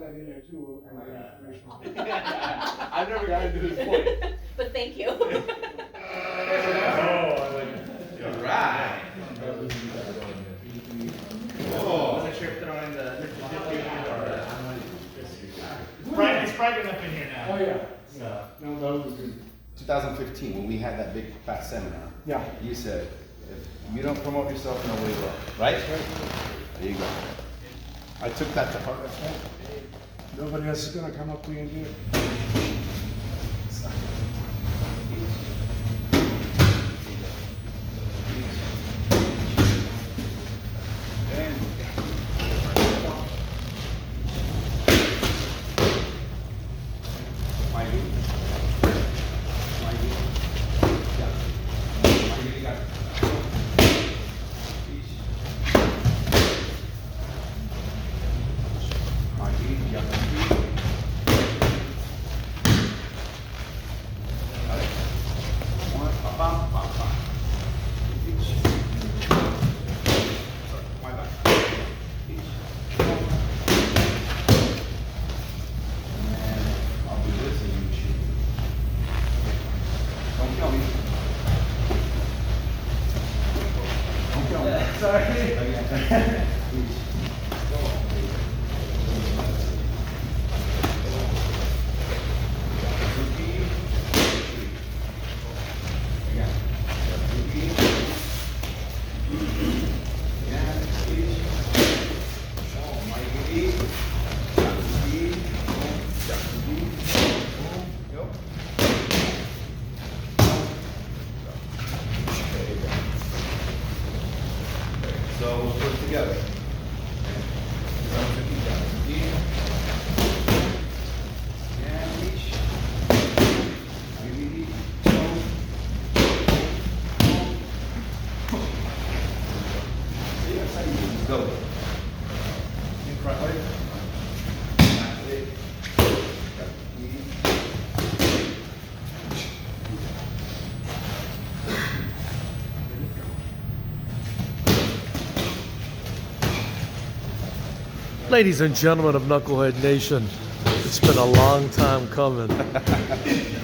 that in there too, and the information. I've never gotten to this point. But thank you. Oh, I like it. All right. Oh. Wasn't sure if throwing the 50 or it's bright enough in here now. Oh, yeah. So. No, those are good. 2015, when we had that big fat seminar, Yeah. you said, if you don't promote yourself, nobody will. Right? There you go. I took that to heart. Nobody else is gonna come up to you and do it. So we'll put it together. Go. In front leg. Back leg. Ladies and gentlemen of Knucklehead Nation, it's been a long time coming.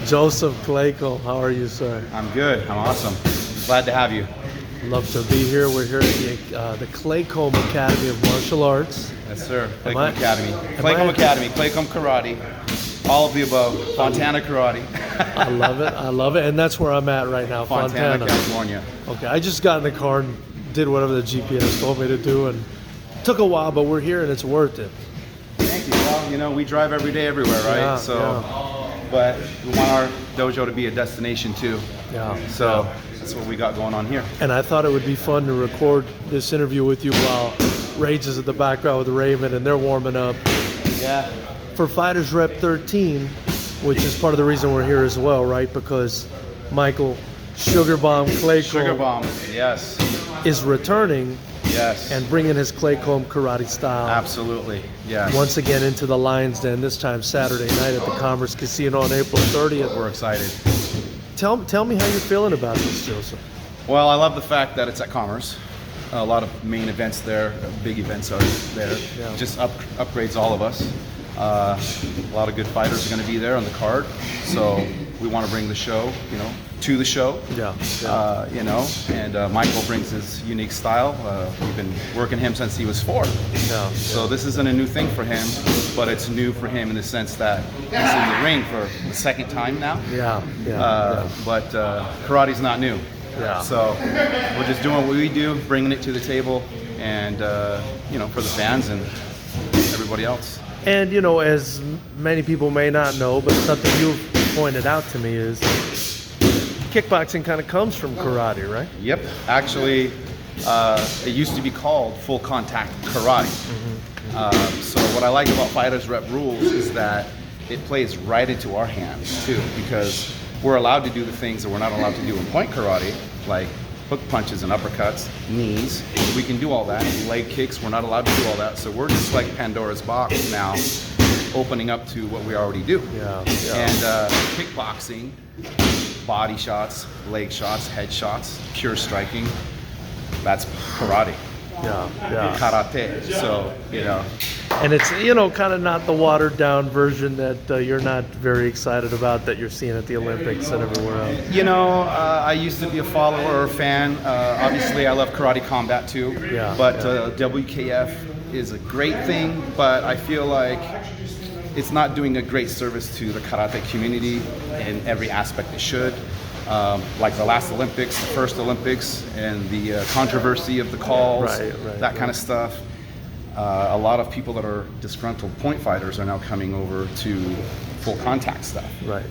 Joseph Claycomb, how are you, sir? I'm good. I'm awesome. Glad to have you. Love to be here. We're here at the Claycomb Academy of Martial Arts. Yes, sir. Am Claycomb I- Academy. am Claycomb I- Academy. Claycomb Karate. All of the above. Fontana Karate. I love it. I love it. And that's where I'm at right now, Fontana, California. Okay, I just got in the car and did whatever the GPS told me to do, and took a while, but we're here and it's worth it. Thank you. Well, you know, we drive every day everywhere, right? Yeah, so, but we want our dojo to be a destination too. Yeah. So that's what we got going on here. And I thought it would be fun to record this interview with you while Rage is at the background with Raymond and they're warming up. Yeah. For FightersRep 13, which is part of the reason we're here as well, right? Because Michael Sugar Bomb Sugar Claycomb bomb. Yes. is returning Yes. and bringing his Claycomb karate style Absolutely. Yes. once again into the Lions Den, this time Saturday night at the Commerce Casino on April 30th. We're excited. Tell me how you're feeling about this, Joseph. Well, I love the fact that it's at Commerce. A lot of main events there, big events are there. Yeah. Just upgrades all of us. A lot of good fighters are going to be there on the card. So we want to bring the show, you know, to the show. Yeah. You know, and Michael brings his unique style. We've been working him since he was 4. Yeah. So this isn't a new thing for him, but it's new for him in the sense that he's in the ring for the second time now. Yeah. Yeah. But karate's not new. Yeah. So we're just doing what we do, bringing it to the table, and you know, for the fans and everybody else. And you know, as many people may not know, but something you've pointed out to me is kickboxing kind of comes from karate, right? Yep. Actually, it used to be called full contact karate. So what I like about FightersRep rules is that it plays right into our hands too, because we're allowed to do the things that we're not allowed to do in point karate, like hook punches and uppercuts, knees. We can do all that. Leg kicks, we're not allowed to do all that. So we're just like Pandora's box now, opening up to what we already do. Yeah. And kickboxing, body shots, leg shots, head shots, pure striking, that's karate. Yeah. Yeah. Karate. So, you know, And it's, you know, kind of not the watered down version that you're not very excited about that you're seeing at the Olympics and everywhere else. You know, I used to be a follower or fan. Obviously, I love karate combat too. Yeah, But yeah. WKF is a great thing, but I feel like it's not doing a great service to the karate community in every aspect it should. Like the last Olympics, the first Olympics, and the controversy of the calls, Right. that kind of stuff. A lot of people that are disgruntled point fighters are now coming over to full contact stuff. Right.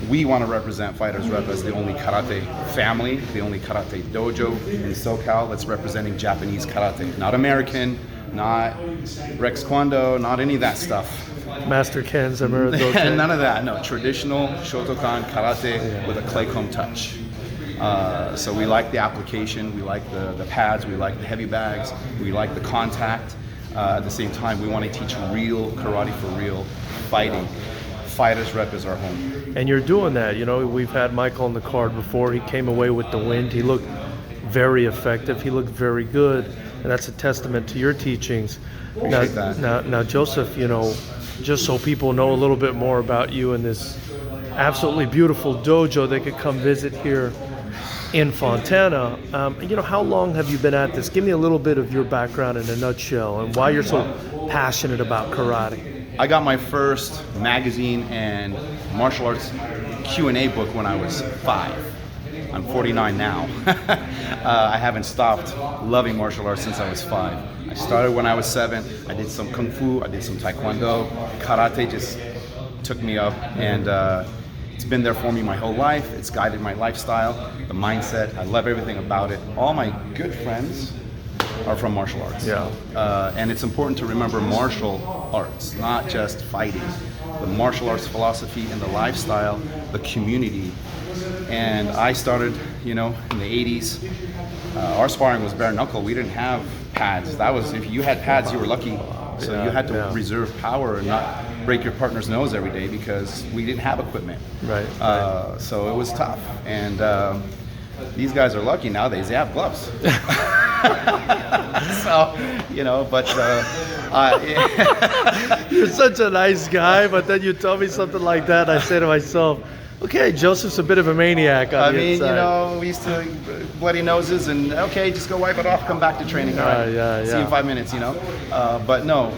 We want to represent FightersRep as the only karate family, the only karate dojo in SoCal that's representing Japanese karate. Not American, not Rex Kwando, not any of that stuff. Master Ken's American. None of that, no. Traditional Shotokan karate with a Claycomb touch. So we like the application, we like the pads, we like the heavy bags, we like the contact. At the same time, we want to teach real karate for real fighting. FightersRep is our home. And you're doing that. You know, we've had Michael on the card before. He came away with the win. He looked very effective. He looked very good. And that's a testament to your teachings. Appreciate that. Now, Joseph, you know, just so people know a little bit more about you and this absolutely beautiful dojo, they could come visit here in Fontana. You know, how long have you been at this? Give me a little bit of your background in a nutshell and why you're so passionate about karate. I got my first magazine and martial arts Q&A book when I was 5. I'm 49 now. I haven't stopped loving martial arts since I was 5. I started when I was 7. I did some kung fu, I did some taekwondo. Karate just took me up, and it's been there for me my whole life. It's guided my lifestyle, the mindset. I love everything about it. All my good friends are from martial arts. Yeah. And it's important to remember martial arts, not just fighting. The martial arts philosophy and the lifestyle, the community. And I started, you know, in the 80s. Our sparring was bare knuckle. We didn't have pads. That was, if you had pads, you were lucky. So you had to reserve power and not break your partner's nose every day because we didn't have equipment. Right. So it was tough. And these guys are lucky nowadays. They have gloves. So, you know, but You're such a nice guy, but then you tell me something like that, I say to myself, okay, Joseph's a bit of a maniac on I the mean, inside. you know, we used to bloody noses and okay, just go wipe it off, come back to training. All right, Yeah. see you in 5 minutes, you know. But no,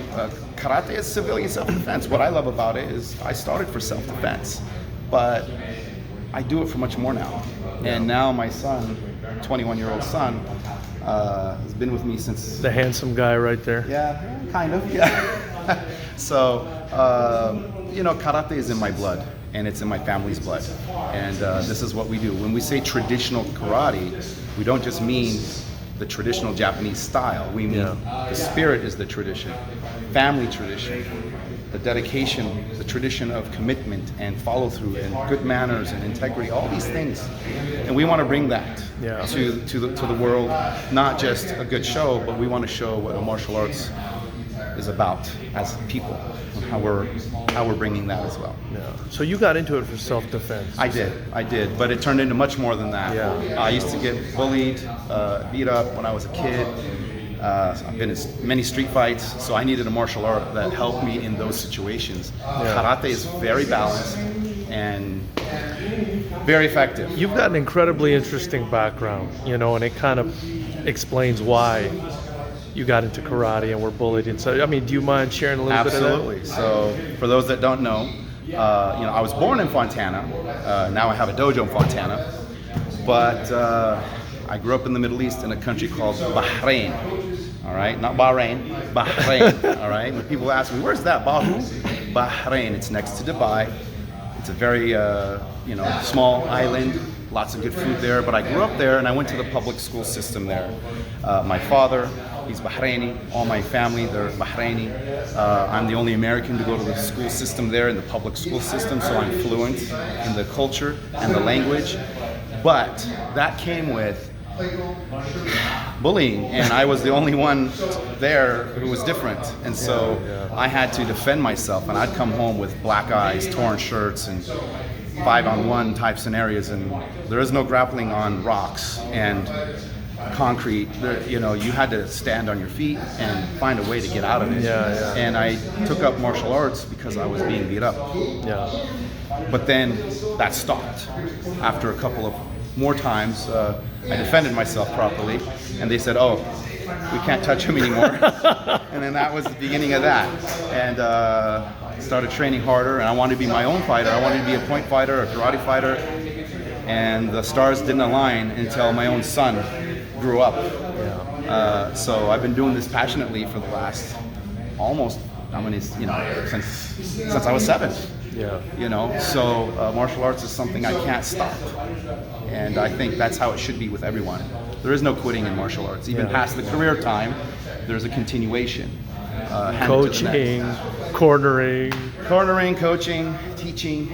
karate is civilian self-defense. What I love about it is I started for self-defense, but I do it for much more now. And now my son, 21-year-old son, has been with me since. The handsome guy right there. Yeah, kind of, yeah. So, you know, karate is in my blood, and it's in my family's blood. And this is what we do. When we say traditional karate, we don't just mean the traditional Japanese style. We mean the spirit is the tradition, family tradition, the dedication, the tradition of commitment and follow through and good manners and integrity, all these things. And we want to bring that to the world, not just a good show, but we want to show what a martial arts is about as people, and how we're bringing that as well. Yeah. So you got into it for self-defense. I did, but it turned into much more than that. Yeah. I used to get bullied, beat up when I was a kid. I've been in many street fights, so I needed a martial art that helped me in those situations. Karate is very balanced and very effective. You've got an incredibly interesting background, you know, and it kind of explains why you got into karate and were bullied. And so, I mean, do you mind sharing a little bit of that? Absolutely. So, for those that don't know, you know, I was born in Fontana. Now I have a dojo in Fontana, but I grew up in the Middle East in a country called Bahrain. All right, not Bahrain, Bahrain. All right. When people ask me, "Where's that, Bahu?" Bahrain. It's next to Dubai. It's a very, you know, small island. Lots of good food there. But I grew up there, and I went to the public school system there. My father, he's Bahraini. All my family, they're Bahraini. I'm the only American to go to the school system there, in the public school system, so I'm fluent in the culture and the language. But that came with bullying, and I was the only one there who was different. And so I had to defend myself, and I'd come home with black eyes, torn shirts, and 5-on-1 type scenarios, and there is no grappling on rocks. And concrete. You know, you had to stand on your feet and find a way to get out of it. Yeah. And I took up martial arts because I was being beat up. Yeah. But then that stopped. After a couple of more times, I defended myself properly, and they said, "Oh, we can't touch him anymore." And then that was the beginning of that. And started training harder, and I wanted to be my own fighter. I wanted to be a point fighter, a karate fighter, and the stars didn't align until my own son grew up. Yeah. So I've been doing this passionately for the last almost, since I was 7. Yeah. You know, so martial arts is something I can't stop, and I think that's how it should be with everyone. There is no quitting in martial arts. Even past the career time, there's a continuation. Coaching, cornering, coaching, teaching,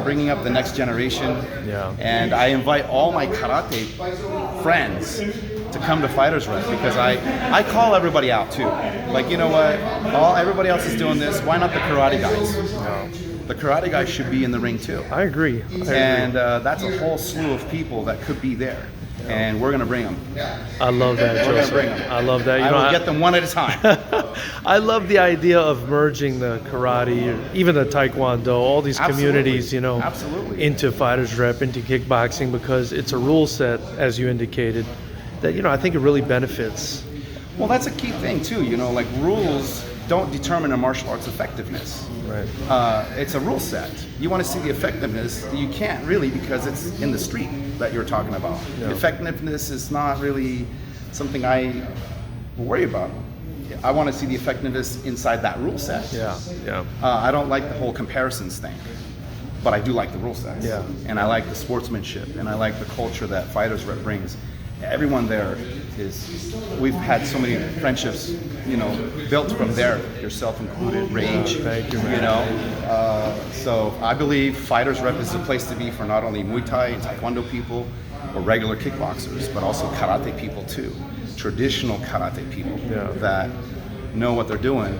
bringing up the next generation. Yeah. And I invite all my karate friends to come to FightersRep because I call everybody out too. Like, you know what? Everybody else is doing this. Why not the karate guys? The karate guys should be in the ring too. I agree. And that's a whole slew of people that could be there. And we're gonna bring them. I love that, We're Joseph. gonna bring them. I love that. I will get them one at a time. I love the idea of merging the karate, even the taekwondo, all these communities, Absolutely. into FightersRep, into kickboxing, because it's a rule set, as you indicated, that I think it really benefits. Well, that's a key thing too. Like rules don't determine a martial arts effectiveness. Right. It's a rule set. You want to see the effectiveness, you can't really because it's in the street that you're talking about. Yeah. The effectiveness is not really something I worry about. I want to see the effectiveness inside that rule set. Yeah. I don't like the whole comparisons thing, but I do like the rule sets. Yeah. And I like the sportsmanship, and I like the culture that FightersRep brings. Everyone there we've had so many friendships, built from there, yourself included, Rage. Thank you, man. So I believe FightersRep is the place to be for not only Muay Thai and Taekwondo people or regular kickboxers, but also karate people too. Traditional karate people that know what they're doing.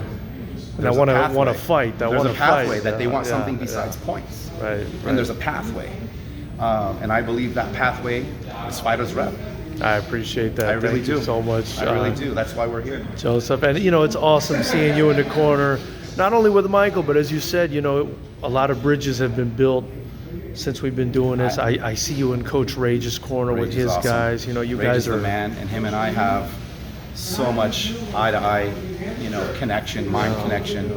And I want to fight. There's a pathway that they want something besides points. Right. And there's a pathway. And I believe that pathway is FightersRep. I appreciate that. I really Thank you do. so much. I really do. That's why we're here. Joseph. And, it's awesome seeing you in the corner, not only with Michael, but as you said, a lot of bridges have been built since we've been doing this. I see you in Coach Rage's corner with his awesome. guys. You Rage guys is are the man, and him and I have so much eye-to-eye, connection, mind connection.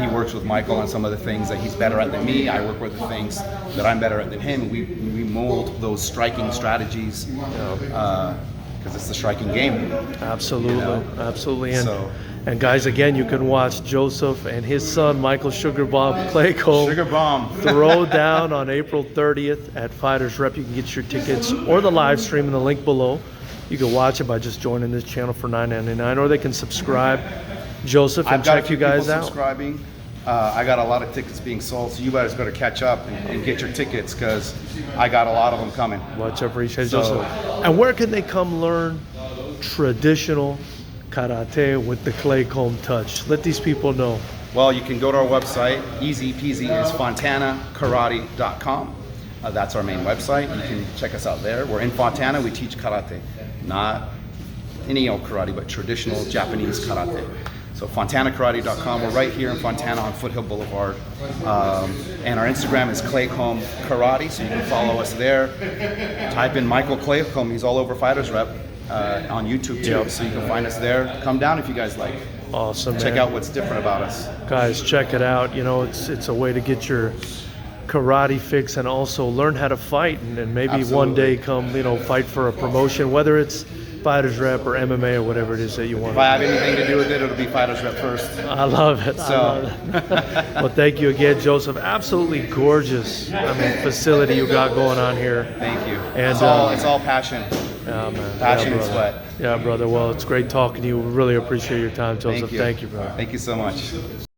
He works with Michael on some of the things that he's better at than me. I work with the things that I'm better at than him. We mold those striking strategies because it's the striking game. Absolutely, absolutely. So- And guys, again, you can watch Joseph and his son, Michael Sugar Bomb Claycomb, Sugar Bomb. throw down on April 30th at FightersRep. You can get your tickets or the live stream in the link below. You can watch it by just joining this channel for $9.99, or they can subscribe, Joseph, and I've got a check few you guys people out. subscribing. I got a lot of tickets being sold, so you guys better catch up and get your tickets because I got a lot of them coming. Much appreciated, So- Joseph. And where can they come learn traditional karate with the Claycomb touch? Let these people know. Well, you can go to our website. Easy peasy is fontanakarate.com. That's our main website. You can check us out there. We're in Fontana. We teach karate, not any old karate, but traditional Japanese karate. So fontanakarate.com. We're right here in Fontana on Foothill Boulevard. And our Instagram is Claycomb Karate, so you can follow us there. Type in Michael Claycomb. He's all over FightersRep on YouTube too, so you can find us there. Come down if you guys like. Awesome, Check man. out what's different about us. Guys, check it out. It's a way to get your karate fix and also learn how to fight, and maybe one day come fight for a promotion, whether it's FightersRep or MMA or whatever it is that you want. If I have anything to do with it, it'll be FightersRep first. I love it. So, Well, thank you again, Joseph. Absolutely gorgeous, facility you got going on here. thank you. And, It's all passion. Yeah, man. Passion Yeah, and brother. sweat. Yeah, brother. Well, it's great talking to you. We really appreciate your time, Joseph. Thank you. Thank you, brother. Thank you so much.